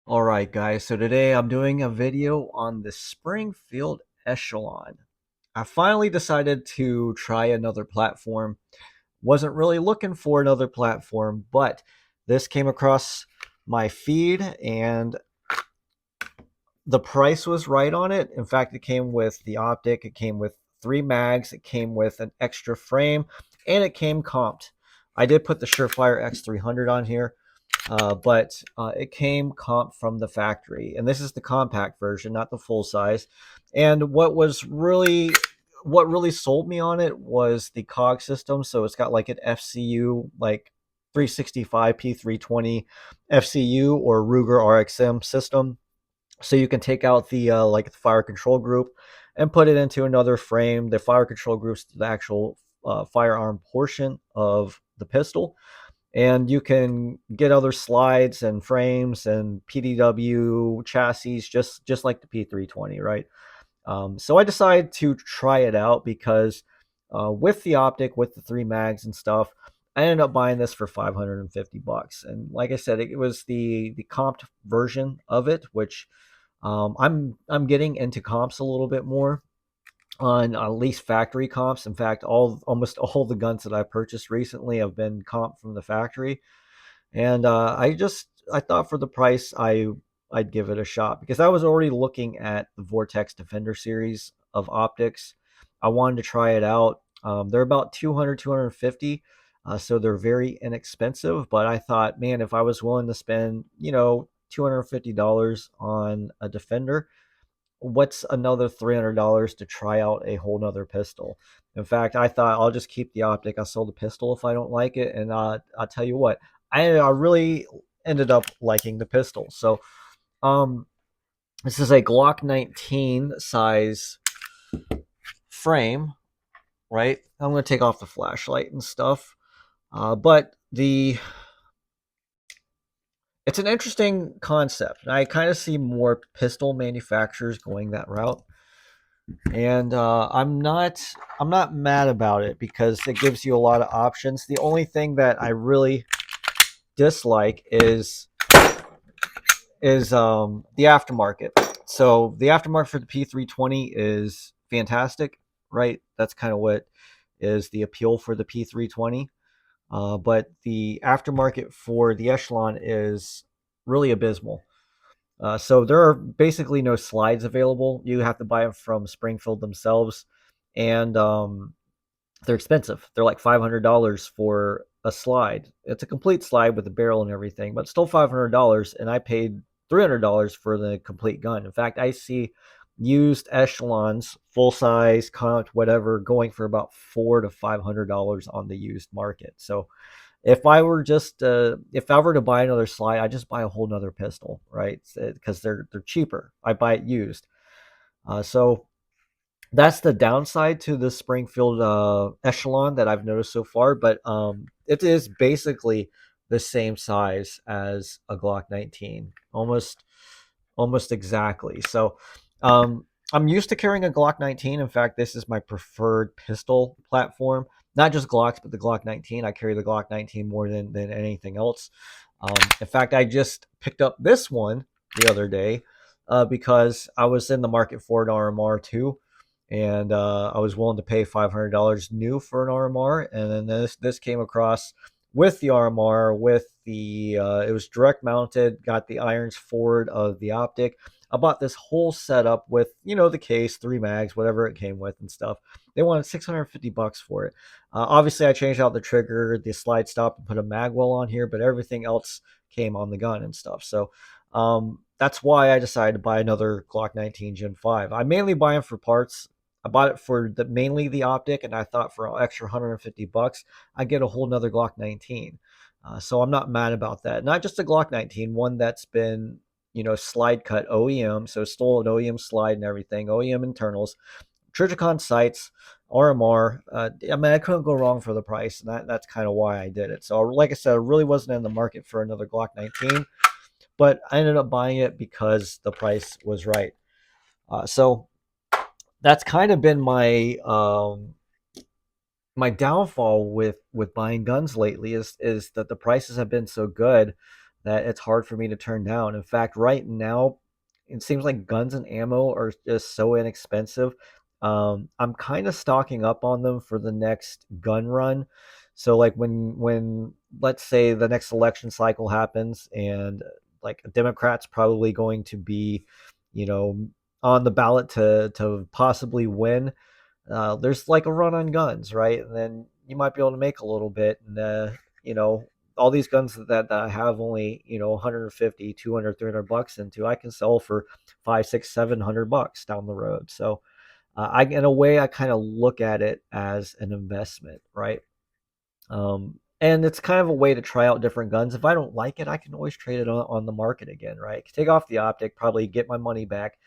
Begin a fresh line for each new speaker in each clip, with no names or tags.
Alright guys, so today I'm doing a video on the Springfield Echelon. I finally decided to try another platform. Wasn't really looking for another platform, but this came across my feed and the price was right on it. In fact, it came with the optic, it came with 3 mags, it came with an extra frame, and it came comped. I did put the Surefire X300 on here, but it came comp from the factory, and this is the compact version, not the full size. And what really sold me on it was the cog system. So it's got like an FCU, like 365 P320 FCU or Ruger RXM system. So you can take out the like the fire control group and put it into another frame. The fire control group's the actual firearm portion of the pistol, and you can get other slides and frames and PDW chassis just like the P320, right? So I decided to try it out because with the optic, with the 3 mags and stuff, I ended up buying this for $550. And like I said, it was the comped version of it, which I'm getting into comps a little bit more on at least factory comps. In fact, almost all the guns that I purchased recently have been comp from the factory, and I thought for the price I'd give it a shot because I was already looking at the Vortex Defender series of optics. I wanted to try it out. They're about 200, 250, so they're very inexpensive. But I thought, man, if I was willing to spend, $250 on a Defender, what's another $300 to try out a whole nother pistol? In fact, I thought I'll just keep the optic. I'll sell the pistol if I don't like it. And I'll tell you what, I really ended up liking the pistol. So um, this is a Glock 19 size frame, right? I'm going to take off the flashlight and stuff. But it's an interesting concept. I kind of see more pistol manufacturers going that route, and I'm not mad about it because it gives you a lot of options. The only thing that I really dislike is the aftermarket. So the aftermarket for the P320 is fantastic, right? That's kind of what is the appeal for the P320. But the aftermarket for the Echelon is really abysmal. So there are basically no slides available. You have to buy them from Springfield themselves, and they're expensive. They're like $500 for a slide. It's a complete slide with the barrel and everything, but still $500. And I paid $300 for the complete gun. In fact, I see used Echelons, full size, comped, whatever, going for about $400 to $500 on the used market. So if I were to buy another slide, I just buy a whole nother pistol, right? Because they're cheaper. I buy it used. So that's the downside to the Springfield Echelon that I've noticed so far. But it is basically the same size as a Glock 19, almost exactly. So I'm used to carrying a Glock 19. In fact, this is my preferred pistol platform. Not just Glocks, but the Glock 19. I carry the Glock 19 more than anything else. In fact, I just picked up this one the other day because I was in the market for an RMR too, and I was willing to pay $500 new for an RMR. And then this came across with the RMR, with the it was direct mounted, got the irons forward of the optic. I bought this whole setup with, the case, 3 mags, whatever it came with and stuff. They wanted $650 for it. Obviously, I changed out the trigger, the slide stop, and put a magwell on here, but everything else came on the gun and stuff. So that's why I decided to buy another Glock 19 Gen 5. I mainly buy them for parts. I bought it for mainly the optic, and I thought for an extra $150, I get a whole nother Glock 19. So I'm not mad about that. Not just a Glock 19, one that's been, slide cut OEM, so still an OEM slide and everything, OEM internals, Trijicon sights, RMR. I mean, I couldn't go wrong for the price, and that's kind of why I did it. So, like I said, I really wasn't in the market for another Glock 19, but I ended up buying it because the price was right. So that's kind of been my downfall with buying guns lately is that the prices have been so good that it's hard for me to turn down. In fact, right now, it seems like guns and ammo are just so inexpensive. I'm kind of stocking up on them for the next gun run. So like when let's say the next election cycle happens and like a Democrat's probably going to be, you know, on the ballot to possibly win, there's like a run on guns, right? And then you might be able to make a little bit. And, you know, all these guns that I have only, 150, 200, $300 into, I can sell for five, six, $700 down the road. So, in a way, I kind of look at it as an investment, right? And it's kind of a way to try out different guns. If I don't like it, I can always trade it on the market again, right? Take off the optic, probably get my money back,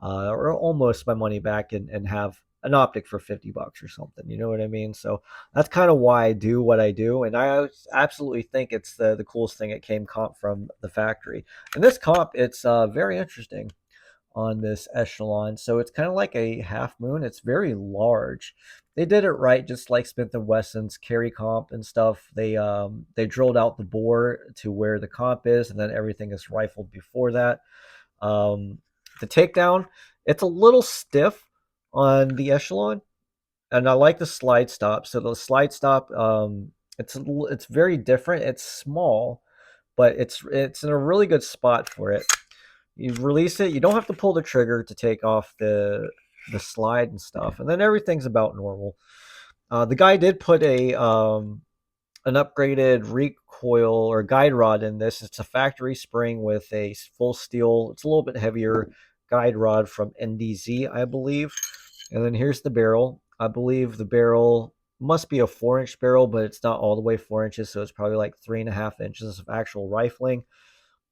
or almost my money back, and have an optic for $50 or something. You know what I mean? So that's kind of why I do what I do, and I absolutely think it's the coolest thing. It came comp from the factory, and this comp, it's very interesting on this echelon. So it's kind of like a half moon. It's very large. They did it right, just like Smith and Wesson's carry comp and stuff. They drilled out the bore to where the comp is, and then everything is rifled before that. Um, the takedown, it's a little stiff on the echelon, and I like the slide stop. So the slide stop, it's very different. It's small, but it's in a really good spot for it. You release it. You don't have to pull the trigger to take off the slide and stuff, and then everything's about normal. The guy did put a an upgraded recoil or guide rod in this. It's a factory spring with a full steel. It's a little bit heavier guide rod from NDZ, I believe. And then here's the barrel. I believe the barrel must be a 4-inch barrel, but it's not all the way 4 inches, so it's probably like 3.5 inches of actual rifling.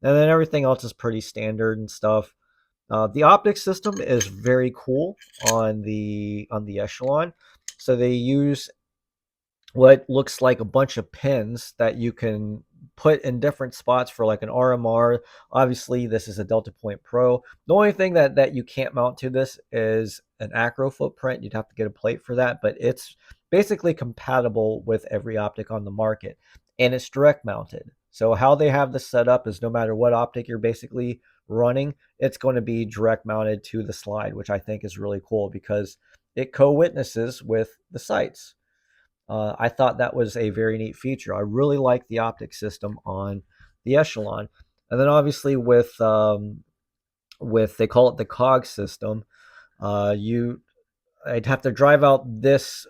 And then everything else is pretty standard and stuff. The optic system is very cool on the echelon. So they use what looks like a bunch of pins that you can put in different spots for like an RMR. Obviously, this is a Delta Point Pro. The only thing that you can't mount to this is an acro footprint. You'd have to get a plate for that, but it's basically compatible with every optic on the market, and it's direct mounted. So how they have this set up is no matter what optic you're basically running, it's going to be direct mounted to the slide, which I think is really cool because it co-witnesses with the sights. I thought that was a very neat feature. I really like the optic system on the Echelon, and then obviously with they call it the cog system. You I'd have to drive out this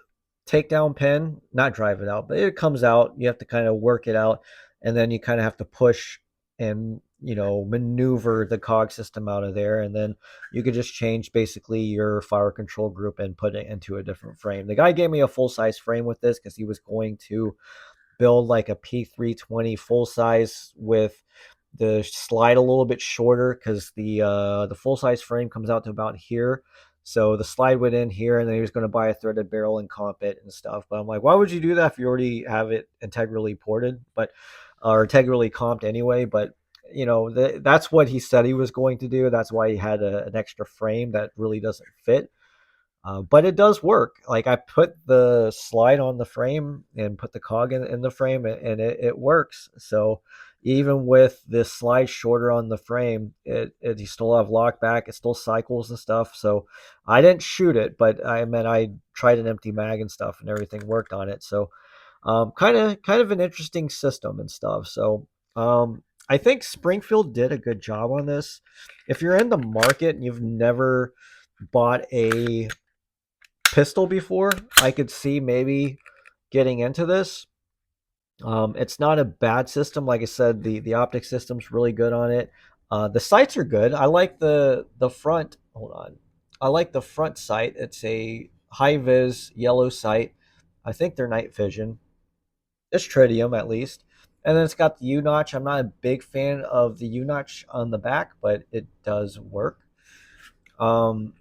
takedown pin, not drive it out, but it comes out. You have to kind of work it out, and then you kind of have to push and maneuver the cog system out of there, and then you could just change basically your fire control group and put it into a different frame. The guy gave me a full size frame with this because he was going to build like a P320 full size with the slide a little bit shorter because the full size frame comes out to about here. So the slide went in here, and then he was going to buy a threaded barrel and comp it and stuff. But I'm like, why would you do that if you already have it integrally ported, but or integrally comped anyway? But that's what he said he was going to do. That's why he had an extra frame that really doesn't fit. But it does work. Like I put the slide on the frame and put the cog in the frame, and it works. So even with this slide shorter on the frame, it you still have lock back. It still cycles and stuff. So I didn't shoot it, but I tried an empty mag and stuff, and everything worked on it. So kind of an interesting system and stuff. So I think Springfield did a good job on this. If you're in the market and you've never bought a pistol before, I could see maybe getting into this. It's not a bad system. Like I said, the optic system's really good on it. The sights are good. I like the front. Hold on. I like the front sight. It's a high vis yellow sight. I think they're night vision. It's tritium at least. And then it's got the U notch. I'm not a big fan of the U notch on the back, but it does work. Um,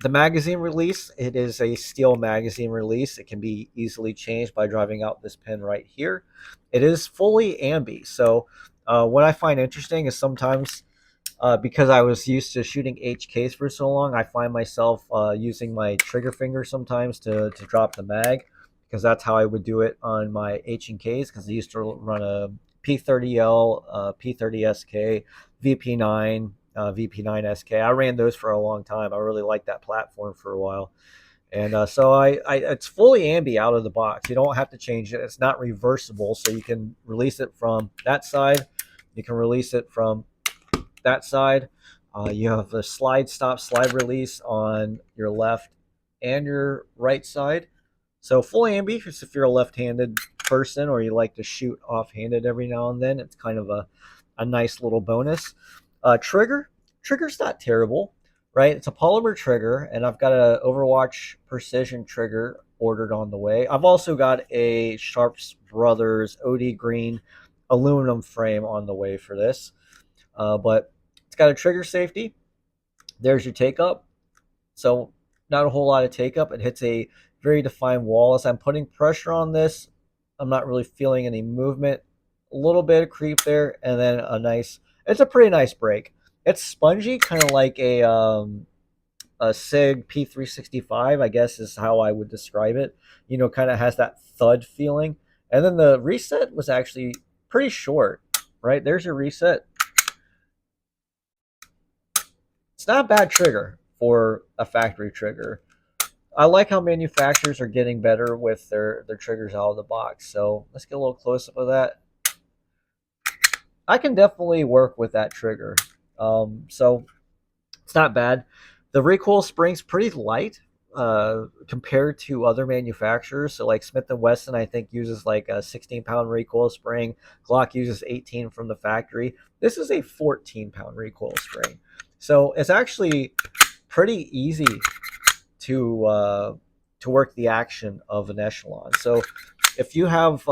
the magazine release, it is a steel magazine release. It can be easily changed by driving out this pin right here. It is fully ambi. So what I find interesting is sometimes because I was used to shooting HKs for so long, I find myself using my trigger finger sometimes to drop the mag, because that's how I would do it on my H and Ks, because I used to run a P30L, P30SK, VP9, VP9SK. I ran those for a long time. I really liked that platform for a while. And so it's fully ambi out of the box. You don't have to change it. It's not reversible, so you can release it from that side. You can release it from that side. You have the slide stop, slide release on your left and your right side. So full ambi, if you're a left-handed person or you like to shoot off-handed every now and then, it's kind of a nice little bonus. Trigger's not terrible, right? It's a polymer trigger, and I've got a Overwatch precision trigger ordered on the way. I've also got a Sharps Brothers OD Green aluminum frame on the way for this. But it's got a trigger safety. There's your take up. So not a whole lot of take up. It hits a very defined wall. As I'm putting pressure on this, I'm not really feeling any movement. A little bit of creep there, and then it's a pretty nice break. It's spongy, kind of like a SIG P365, I guess is how I would describe it. Kind of has that thud feeling. And then the reset was actually pretty short, right? There's your reset. It's not a bad trigger for a factory trigger. I like how manufacturers are getting better with their triggers out of the box. So let's get a little close up of that. I can definitely work with that trigger. So it's not bad. The recoil spring's pretty light compared to other manufacturers. So like Smith & Wesson, I think, uses like a 16-pound recoil spring. Glock uses 18 from the factory. This is a 14-pound recoil spring. So it's actually pretty easy to work the action of an Echelon. So if you have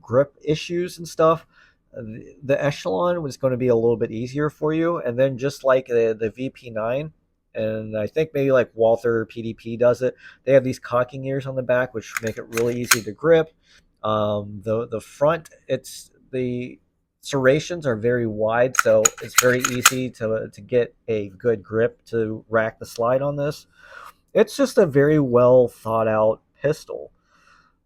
grip issues and stuff, the Echelon was going to be a little bit easier for you. And then just like the VP9, and I think maybe like Walther PDP does it, they have these cocking ears on the back, which make it really easy to grip. The front, the serrations are very wide, so it's very easy to get a good grip to rack the slide on this. It's just a very well thought out pistol.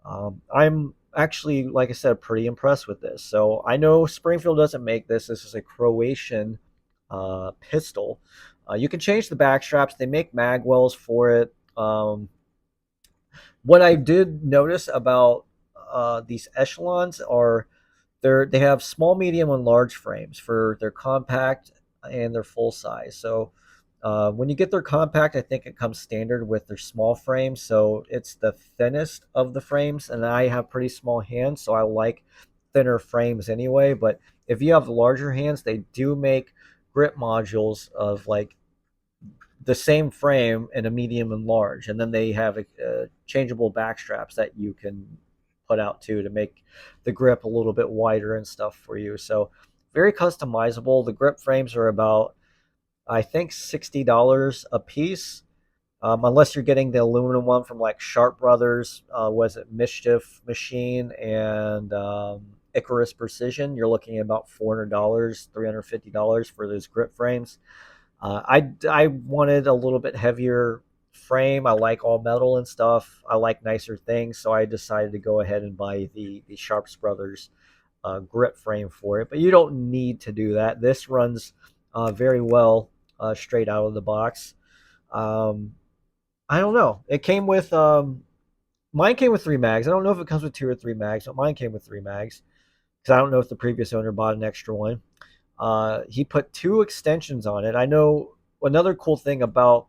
I'm actually, like I said, pretty impressed with this. So I know Springfield doesn't make this. This is a Croatian pistol. You can change the back straps. They make mag wells for it. What I did notice about these Echelons are they have small, medium, and large frames for their compact and their full size. So when you get their compact, I think it comes standard with their small frame. So it's the thinnest of the frames, and I have pretty small hands, so I like thinner frames anyway. But if you have larger hands, they do make grip modules of like the same frame in a medium and large, and then they have changeable back straps that you can put out too to make the grip a little bit wider and stuff for you. So very customizable. The grip frames are about, I think, $60 a piece, unless you're getting the aluminum one from like Sharp Brothers, was it Mischief Machine and Icarus Precision. You're looking at about $400, $350 for those grip frames. I wanted a little bit heavier frame. I like all metal and stuff. I like nicer things, so I decided to go ahead and buy the Sharps Brothers grip frame for it. But you don't need to do that. This runs very well straight out of the box. I don't know. It came with mine came with 3 mags. I don't know if it comes with 2 or 3 mags, but mine came with 3 mags because I don't know if the previous owner bought an extra one. He put 2 extensions on it. I know another cool thing about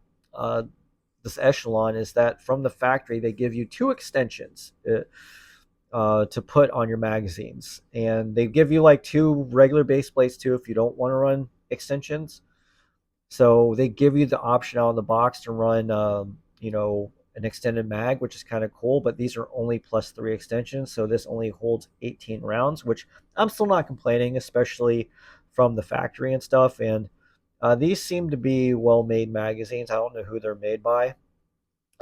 this Echelon is that from the factory they give you 2 extensions to put on your magazines, and they give you like 2 regular base plates too if you don't want to run extensions. So they give you the option out of the box to run, an extended mag, which is kind of cool. But these are only +3 extensions, so this only holds 18 rounds, which I'm still not complaining, especially from the factory and stuff. And these seem to be well-made magazines. I don't know who they're made by. I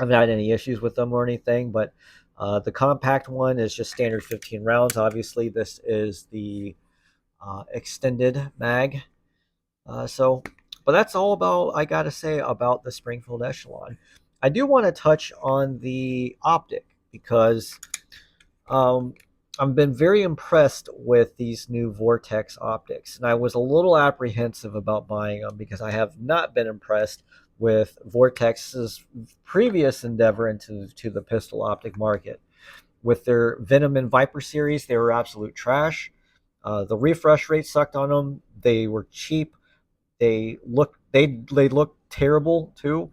haven't had any issues with them or anything, but the compact one is just standard 15 rounds. Obviously, this is the extended mag. But that's all about I got to say about the Springfield Echelon. I do want to touch on the optic because I've been very impressed with these new Vortex optics, and I was a little apprehensive about buying them because I have not been impressed with Vortex's previous endeavor into to the pistol optic market. With their Venom and Viper series, they were absolute trash. The refresh rate sucked on them. They were cheap. They look terrible too.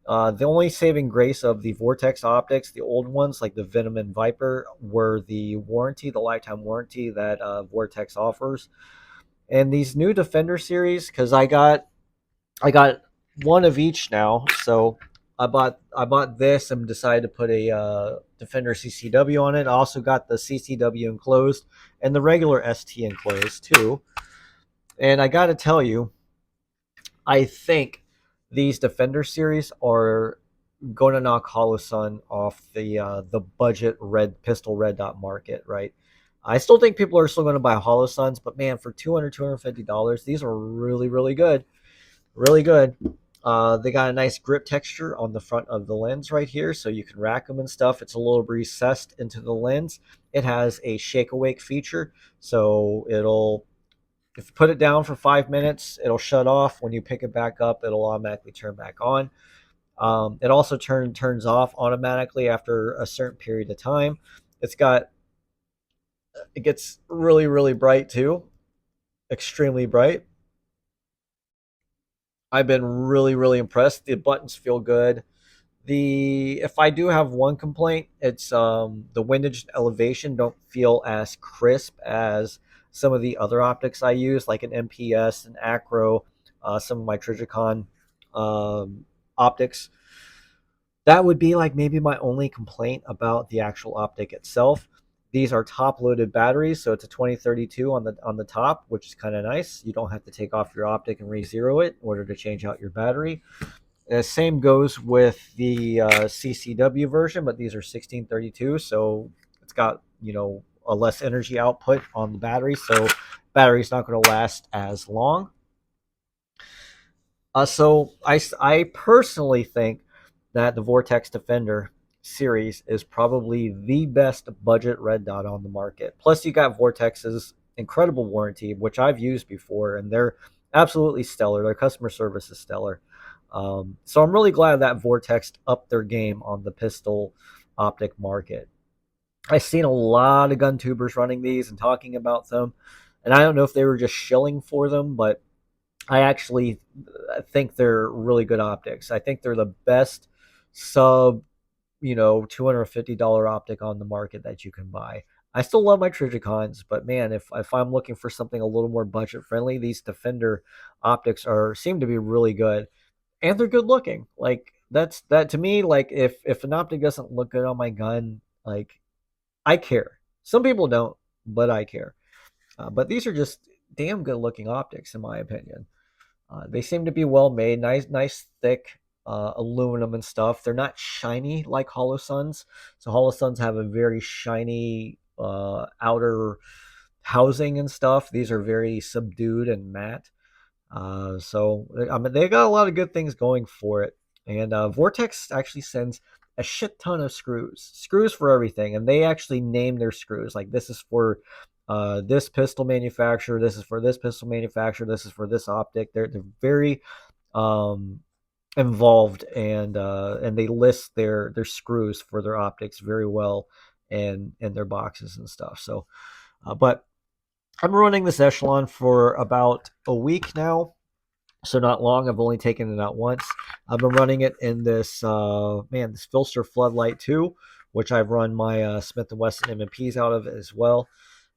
The only saving grace of the Vortex optics, the old ones like the Venom and Viper, were the warranty, the lifetime warranty that Vortex offers. And these new Defender series, because I got one of each now, so I bought this and decided to put a Defender CCW on it. I also got the CCW enclosed and the regular ST enclosed too. And I got to tell you, I think these Defender series are going to knock Holosun off the budget red dot market, right? I still think people are still going to buy Holosuns, but man, for $250, these are really, really good. Really good. They got a nice grip texture on the front of the lens right here, so you can rack them and stuff. It's a little recessed into the lens. It has a shake awake feature, so it'll if you put it down for 5 minutes, it'll shut off. When you pick it back up, it'll automatically turn back on. It also turns off automatically after a certain period of time. It's got it gets really really bright too, extremely bright. I've been really really impressed. The buttons feel good. The If I do have one complaint, it's the windage and elevation don't feel as crisp as some of the other optics I use, like an MPS and Acro, some of my Trijicon optics. That would be like maybe my only complaint about the actual optic itself. These are top loaded batteries, so it's a 2032 on the top, which is kind of nice. You don't have to take off your optic and re-zero it in order to change out your battery. Same goes with the CCW version, but these are 1632, so it's got a less energy output on the battery, so battery's not going to last as long. So I personally think that the Vortex Defender series is probably the best budget red dot on the market. Plus, you got Vortex's incredible warranty, which I've used before, and they're absolutely stellar. Their customer service is stellar. So I'm really glad that Vortex upped their game on the pistol optic market. I've seen a lot of gun tubers running these and talking about them, and I don't know if they were just shilling for them, but I actually think they're really good optics. I think they're the best sub, $250 optic on the market that you can buy. I still love my Trijicons, but man, if I'm looking for something a little more budget friendly, these Defender optics are seem to be really good, and they're good looking. Like that to me. Like if an optic doesn't look good on my gun, like I care. Some people don't, but I care. But these are just damn good looking optics, in my opinion. They seem to be well made, nice thick aluminum and stuff. They're not shiny like Holosuns. So Holosuns have a very shiny outer housing and stuff. These are very subdued and matte. So I mean, they got a lot of good things going for it. And Vortex actually sends a shit ton of screws for everything, and they actually name their screws. Like this is for this pistol manufacturer, this is for this pistol manufacturer, this is for this optic. They're very um, involved, and they list their screws for their optics very well and in their boxes and stuff. So, but I'm running this Echelon for about a week now, so not long. I've only taken it out once. I've been running it in this this Filster Floodlight 2, which I've run my Smith & Wesson M&Ps out of as well.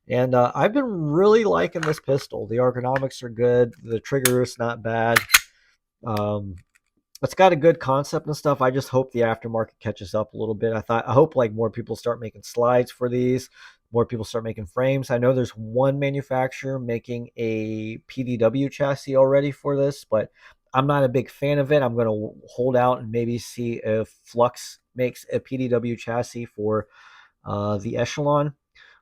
And I've been really liking this pistol. The ergonomics are good. The trigger is not bad. Um, it's got a good concept and stuff. I just hope the aftermarket catches up a little bit. I hope like more people start making slides for these, more people start making frames. I know there's one manufacturer making a PDW chassis already for this, but I'm not a big fan of it. I'm going to hold out and maybe see if Flux makes a PDW chassis for the Echelon.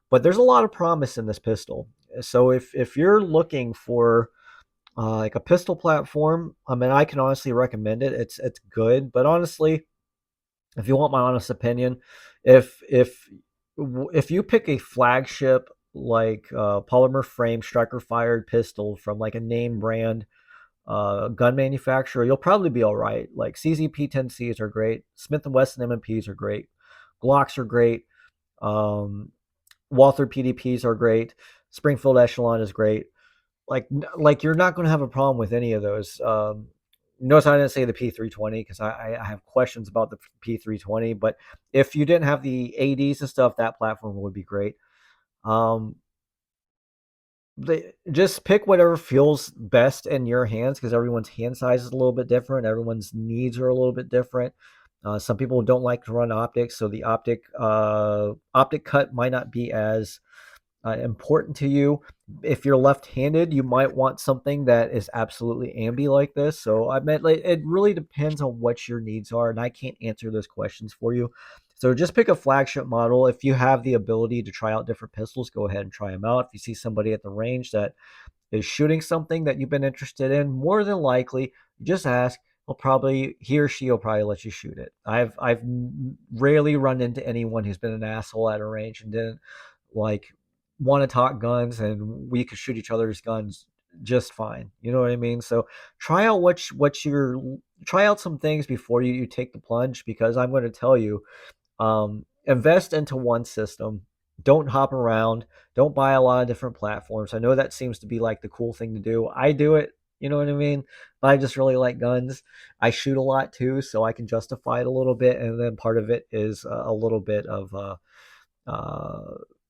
But there's a lot of promise in this pistol. So if you're looking for like a pistol platform, I mean, I can honestly recommend it. It's good, but honestly, if you want my honest opinion, if if you pick a flagship like polymer frame striker fired pistol from like a name brand gun manufacturer, you'll probably be all right. Like CZP 10Cs are great, Smith and Wesson M&Ps are great, Glocks are great, um, Walther PDPs are great, Springfield Echelon is great. Like you're not going to have a problem with any of those. Notice I didn't say the P320 because I have questions about the P320, but if you didn't have the ADs and stuff, that platform would be great. Um, just pick whatever feels best in your hands because everyone's hand size is a little bit different. Everyone's needs are a little bit different. Some people don't like to run optics, so the optic cut might not be as important to you. If you're left-handed, you might want something that is absolutely ambi like this. So I meant like it really depends on what your needs are, and I can't answer those questions for you. So just pick a flagship model. If you have the ability to try out different pistols, go ahead and try them out. If you see somebody at the range that is shooting something that you've been interested in, more than likely, just ask. He or she will probably let you shoot it. I've rarely run into anyone who's been an asshole at a range and didn't like want to talk guns, and we could shoot each other's guns just fine. You know what I mean? So try out try out some things before you take the plunge, because I'm going to tell you, invest into one system. Don't hop around. Don't buy a lot of different platforms. I know that seems to be like the cool thing to do. I do it. You know what I mean? But I just really like guns. I shoot a lot too, so I can justify it a little bit. And then part of it is a little bit of uh,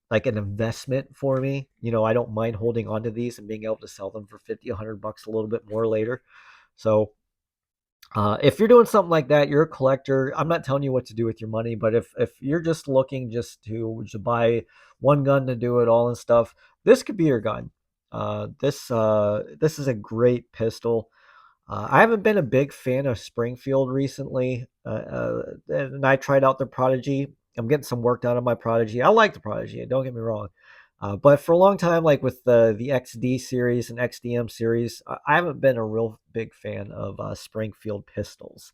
like an investment for me. You know, I don't mind holding on to these and being able to sell them for 50, $100 a little bit more later. So if you're doing something like that, you're a collector. I'm not telling you what to do with your money, but if you're just looking just to buy one gun to do it all and stuff, this could be your gun. This is a great pistol. I haven't been a big fan of Springfield recently, and I tried out the Prodigy. I'm getting some work done on my Prodigy. I like the Prodigy. Don't get me wrong, but for a long time, like with the XD series and XDM series, I haven't been a real big fan of Springfield pistols.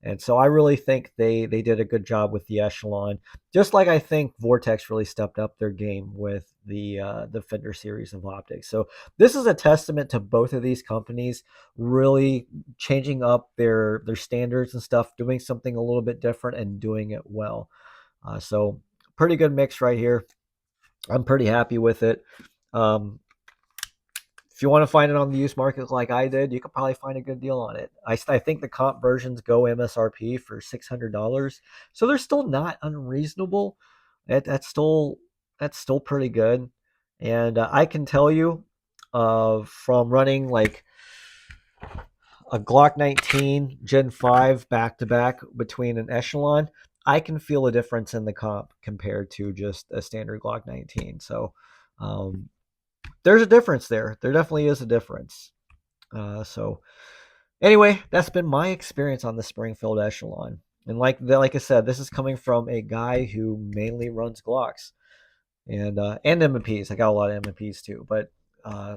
And so I really think they did a good job with the Echelon, just like I think Vortex really stepped up their game with the Fender series of optics. So this is a testament to both of these companies really changing up their standards and stuff, doing something a little bit different and doing it well. So pretty good mix right here. I'm pretty happy with it. Um, if you want to find it on the used market like I did, you could probably find a good deal on it. I think the comp versions go MSRP for $600, so they're still not unreasonable. That's still pretty good, and I can tell you, from running like a Glock 19 Gen 5 back to back between an Echelon, I can feel a difference in the comp compared to just a standard Glock 19. So um, there's a difference there. There definitely is a difference. So anyway, that's been my experience on the Springfield Echelon. And like I said, this is coming from a guy who mainly runs Glocks and M&Ps. I got a lot of M&Ps too, but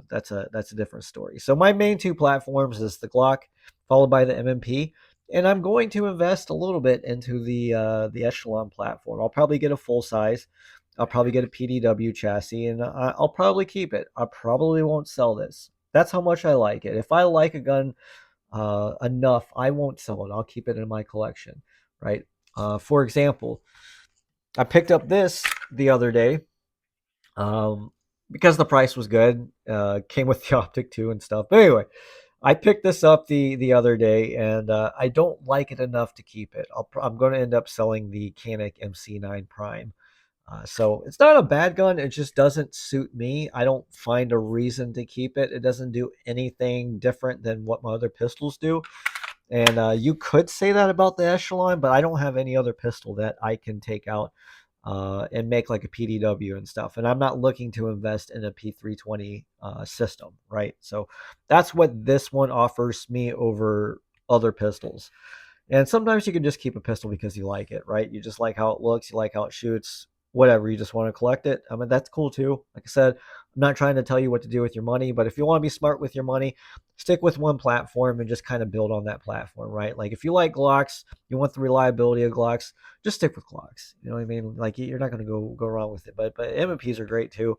that's a different story. So my main two platforms is the Glock, followed by the M&P, and I'm going to invest a little bit into the Echelon platform. I'll probably get a full size. I'll probably get a PDW chassis, and I'll probably keep it. I probably won't sell this. That's how much I like it. If I like a gun enough, I won't sell it. I'll keep it in my collection, right? For example, I picked up this the other day because the price was good. Came with the optic too and stuff. But anyway, I picked this up the other day, and I don't like it enough to keep it. I'm going to end up selling the Canik MC9 Prime. So it's not a bad gun. It just doesn't suit me. I don't find a reason to keep it. It doesn't do anything different than what my other pistols do. And you could say that about the Echelon, but I don't have any other pistol that I can take out and make like a PDW and stuff. And I'm not looking to invest in a P320 system, right? So that's what this one offers me over other pistols. And sometimes you can just keep a pistol because you like it, right? You just like how it looks, you like how it shoots. whatever, you just want to collect it, I mean, that's cool too. Like I said, I'm not trying to tell you what to do with your money, but if you want to be smart with your money, stick with one platform and just kind of build on that platform, right? Like if you like Glocks, you want the reliability of Glocks, just stick with Glocks. You know what I mean? Like you're not going to go wrong with it. But M&Ps are great too.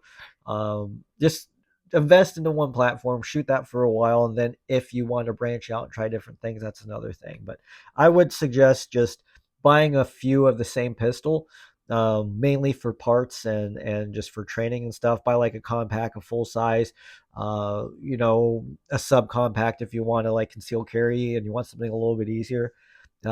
Just invest into one platform, shoot that for a while, and then if you want to branch out and try different things, that's another thing. But I would suggest just buying a few of the same pistol, mainly for parts and just for training and stuff. Buy like a compact, a full size, a subcompact if you want to like conceal carry and you want something a little bit easier.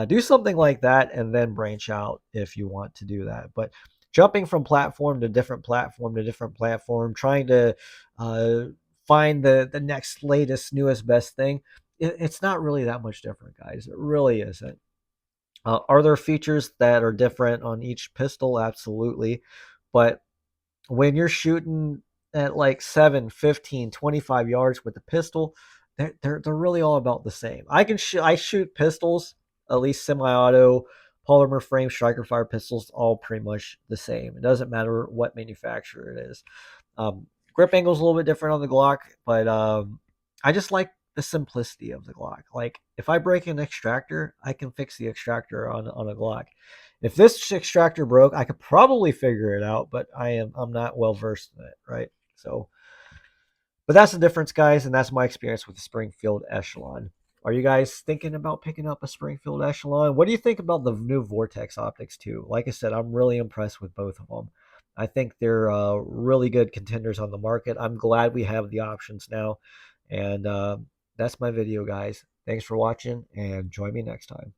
Do something like that and then branch out if you want to do that. But jumping from platform to different platform, trying to uh, find the next latest, newest, best thing, it's not really that much different, guys. It really isn't. Are there features that are different on each pistol? Absolutely. But when you're shooting at like 7, 15, 25 yards with the pistol, they're really all about the same. I shoot pistols, at least semi-auto, polymer frame, striker fire pistols, all pretty much the same. It doesn't matter what manufacturer it is. Grip angle is a little bit different on the Glock, but I just like the simplicity of the Glock. Like if I break an extractor, I can fix the extractor on a Glock. If this extractor broke, I could probably figure it out, but I'm not well versed in it, right? So, but that's the difference, guys, and that's my experience with the Springfield Echelon. Are you guys thinking about picking up a Springfield Echelon? What do you think about the new Vortex optics too? Like I said, I'm really impressed with both of them. I think they're really good contenders on the market. I'm glad we have the options now, and that's my video, guys. Thanks for watching, and join me next time.